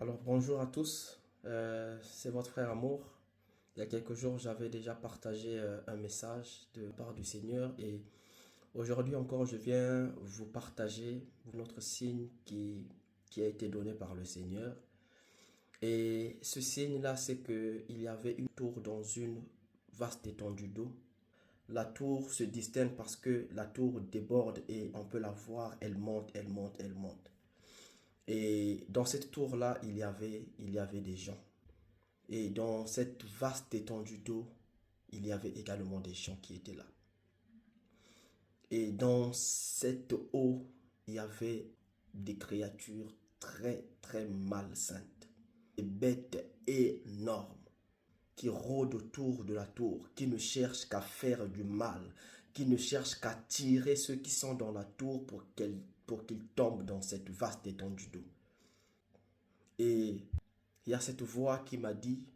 Alors bonjour à tous. C'est votre frère Amour. Il y a quelques jours, j'avais déjà partagé un message de part du Seigneur et aujourd'hui encore, je viens vous partager notre signe qui a été donné par le Seigneur. Et ce signe-là, c'est qu'il y avait une tour dans une vaste étendue d'eau. La tour se distingue parce que la tour déborde et on peut la voir, elle monte, elle monte, elle monte. Et dans cette tour-là, il y avait des gens. Et dans cette vaste étendue d'eau, il y avait également des gens qui étaient là. Et dans cette eau, il y avait des créatures très très malsaines. Des bêtes énormes qui rôdent autour de la tour, qui ne cherchent qu'à faire du mal, qui ne cherchent qu'à tirer ceux qui sont dans la tour pour qu'ils tombent dans cette vaste étendue d'eau. Et il y a cette voix qui m'a dit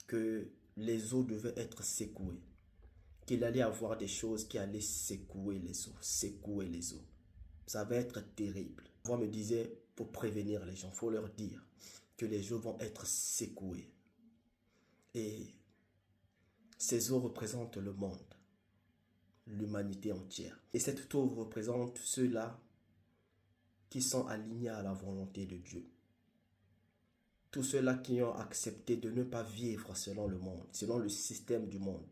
que les eaux devaient être secouées, qu'il allait y avoir des choses qui allaient secouer les eaux, secouer les eaux. Ça va être terrible. La voix me disait, pour prévenir les gens, il faut leur dire que les eaux vont être secouées. Et ces eaux représentent le monde, l'humanité entière. Et cette tour représente ceux-là qui sont alignés à la volonté de Dieu. Tous ceux-là qui ont accepté de ne pas vivre selon le monde, selon le système du monde.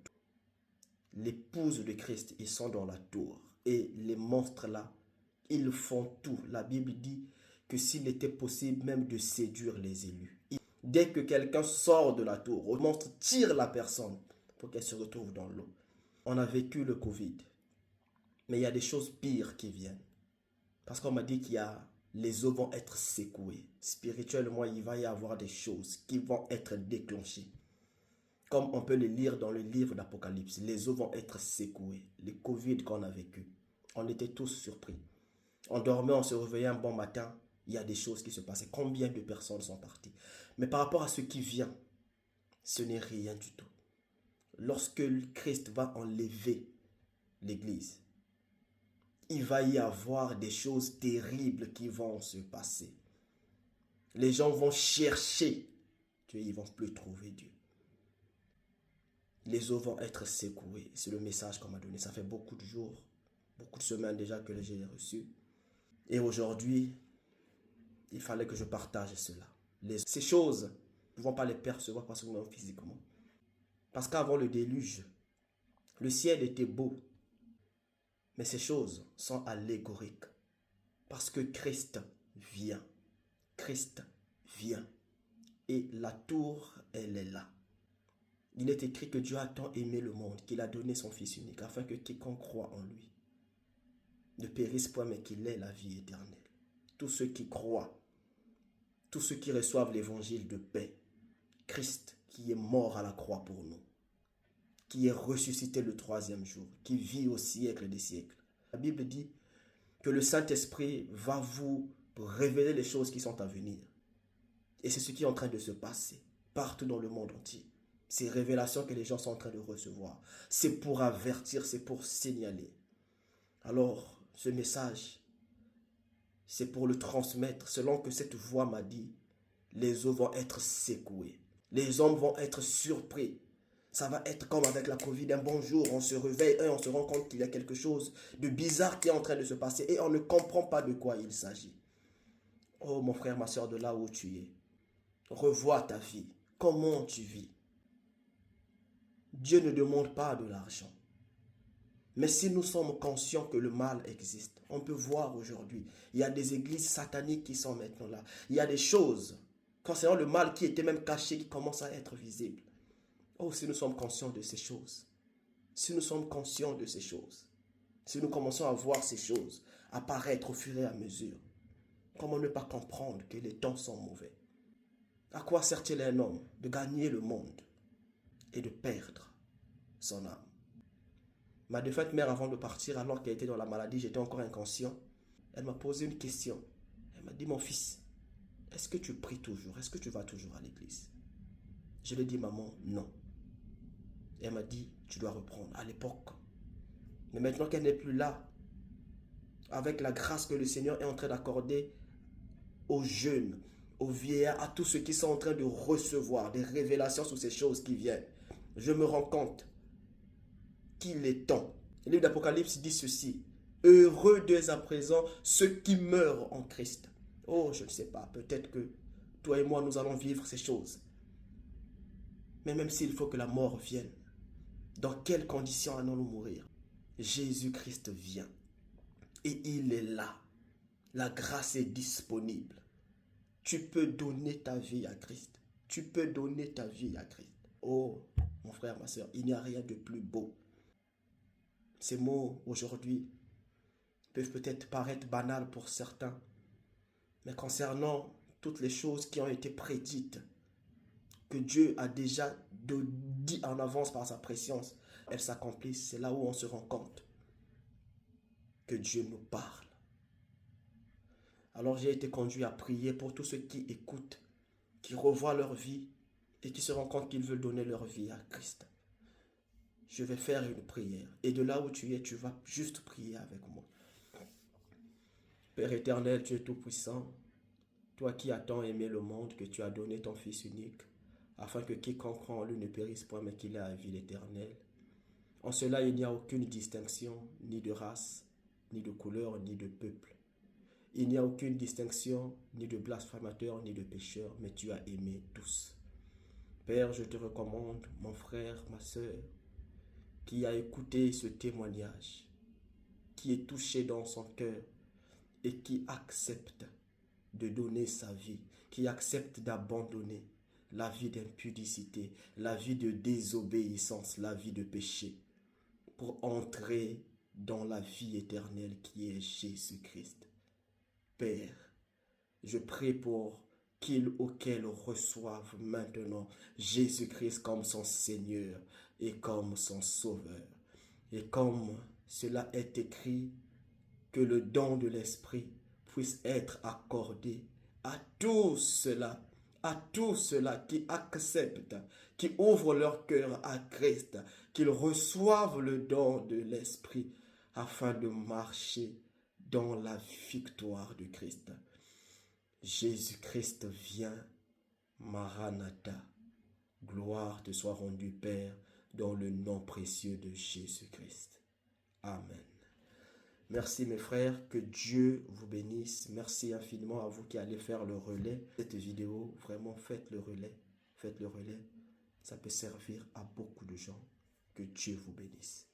L'épouse de Christ, ils sont dans la tour. Et les monstres-là, ils font tout. La Bible dit que s'il était possible même de séduire les élus. Dès que quelqu'un sort de la tour, le monstre tire la personne pour qu'elle se retrouve dans l'eau. On a vécu le Covid. Mais il y a des choses pires qui viennent. Parce qu'on m'a dit les eaux vont être secouées. Spirituellement, il va y avoir des choses qui vont être déclenchées. Comme on peut le lire dans le livre d'Apocalypse, les eaux vont être secouées. Le Covid qu'on a vécu, on était tous surpris. On dormait, on se réveillait un bon matin, il y a des choses qui se passaient. Combien de personnes sont parties? Mais par rapport à ce qui vient, ce n'est rien du tout. Lorsque Christ va enlever l'Église, il va y avoir des choses terribles qui vont se passer. Les gens vont chercher Dieu, ils ne vont plus trouver Dieu. Les eaux vont être secouées. C'est le message qu'on m'a donné. Ça fait beaucoup de jours, beaucoup de semaines déjà que j'ai reçu. Et aujourd'hui, il fallait que je partage cela. Ces choses, nous ne pouvons pas les percevoir parce que nous sommes physiquement. Parce qu'avant le déluge, le ciel était beau. Mais ces choses sont allégoriques. Parce que Christ vient. Christ vient. Et la tour, elle est là. Il est écrit que Dieu a tant aimé le monde qu'il a donné son Fils unique afin que quiconque croit en lui ne périsse point mais qu'il ait la vie éternelle. Tous ceux qui croient, tous ceux qui reçoivent l'évangile de paix, Christ qui est mort à la croix pour nous, qui est ressuscité le troisième jour, qui vit au siècle des siècles. La Bible dit que le Saint-Esprit va vous révéler les choses qui sont à venir. Et c'est ce qui est en train de se passer partout dans le monde entier. Ces révélations que les gens sont en train de recevoir, c'est pour avertir, c'est pour signaler. Alors, ce message, c'est pour le transmettre selon que cette voix m'a dit, les eaux vont être secouées. Les hommes vont être surpris. Ça va être comme avec la Covid, un bon jour, on se réveille et on se rend compte qu'il y a quelque chose de bizarre qui est en train de se passer et on ne comprend pas de quoi il s'agit. Oh mon frère, ma soeur, de là où tu es, revois ta vie. Comment tu vis? Dieu ne demande pas de l'argent. Mais si nous sommes conscients que le mal existe, on peut voir aujourd'hui, il y a des églises sataniques qui sont maintenant là. Il y a des choses concernant le mal qui était même caché, qui commencent à être visibles. Oh, si nous sommes conscients de ces choses, si nous sommes conscients de ces choses, si nous commençons à voir ces choses apparaître au fur et à mesure, comment ne pas comprendre que les temps sont mauvais? À quoi sert-il à un homme de gagner le monde et de perdre son âme? Ma défunte mère, avant de partir, alors qu'elle était dans la maladie, j'étais encore inconscient. Elle m'a posé une question. Elle m'a dit, mon fils, est-ce que tu pries toujours? Est-ce que tu vas toujours à l'église? Je lui ai dit, maman, non. Et elle m'a dit, tu dois reprendre à l'époque. Mais maintenant qu'elle n'est plus là, avec la grâce que le Seigneur est en train d'accorder aux jeunes, aux vieillards, à tous ceux qui sont en train de recevoir des révélations sur ces choses qui viennent. Je me rends compte qu'il est temps. Le livre d'Apocalypse dit ceci. Heureux dès à présent ceux qui meurent en Christ. Oh, je ne sais pas, peut-être que toi et moi, nous allons vivre ces choses. Mais même s'il faut que la mort vienne, dans quelles conditions allons-nous mourir? Jésus-Christ vient. Et il est là. La grâce est disponible. Tu peux donner ta vie à Christ. Tu peux donner ta vie à Christ. Oh, mon frère, ma soeur, il n'y a rien de plus beau. Ces mots, aujourd'hui, peuvent peut-être paraître banals pour certains. Mais concernant toutes les choses qui ont été prédites, que Dieu a déjà dit en avance par sa préscience, elles s'accomplissent. C'est là où on se rend compte que Dieu nous parle. Alors j'ai été conduit à prier pour tous ceux qui écoutent, qui revoient leur vie et qui se rendent compte qu'ils veulent donner leur vie à Christ. Je vais faire une prière. Et de là où tu es, tu vas juste prier avec moi. Père éternel, tu es tout puissant. Toi qui as tant aimé le monde que tu as donné ton Fils unique, afin que quiconque croit en lui ne périsse point, mais qu'il ait la vie éternelle. En cela, il n'y a aucune distinction, ni de race, ni de couleur, ni de peuple. Il n'y a aucune distinction, ni de blasphémateur, ni de pécheur, mais tu as aimé tous. Père, je te recommande, mon frère, ma soeur, qui a écouté ce témoignage, qui est touché dans son cœur et qui accepte de donner sa vie, qui accepte d'abandonner la vie d'impudicité, la vie de désobéissance, la vie de péché, pour entrer dans la vie éternelle qui est Jésus-Christ. Père, je prie pour qu'ils ou qu'elles reçoivent maintenant Jésus-Christ comme son Seigneur et comme son Sauveur. Et comme cela est écrit, que le don de l'Esprit puisse être accordé à tous ceux-là qui acceptent, qui ouvrent leur cœur à Christ, qu'ils reçoivent le don de l'Esprit afin de marcher dans la victoire de Christ. Jésus-Christ vient, Maranatha. Gloire te soit rendue, Père, dans le nom précieux de Jésus-Christ. Amen. Merci mes frères, que Dieu vous bénisse. Merci infiniment à vous qui allez faire le relais. Cette vidéo, vraiment faites le relais. Faites le relais. Ça peut servir à beaucoup de gens. Que Dieu vous bénisse.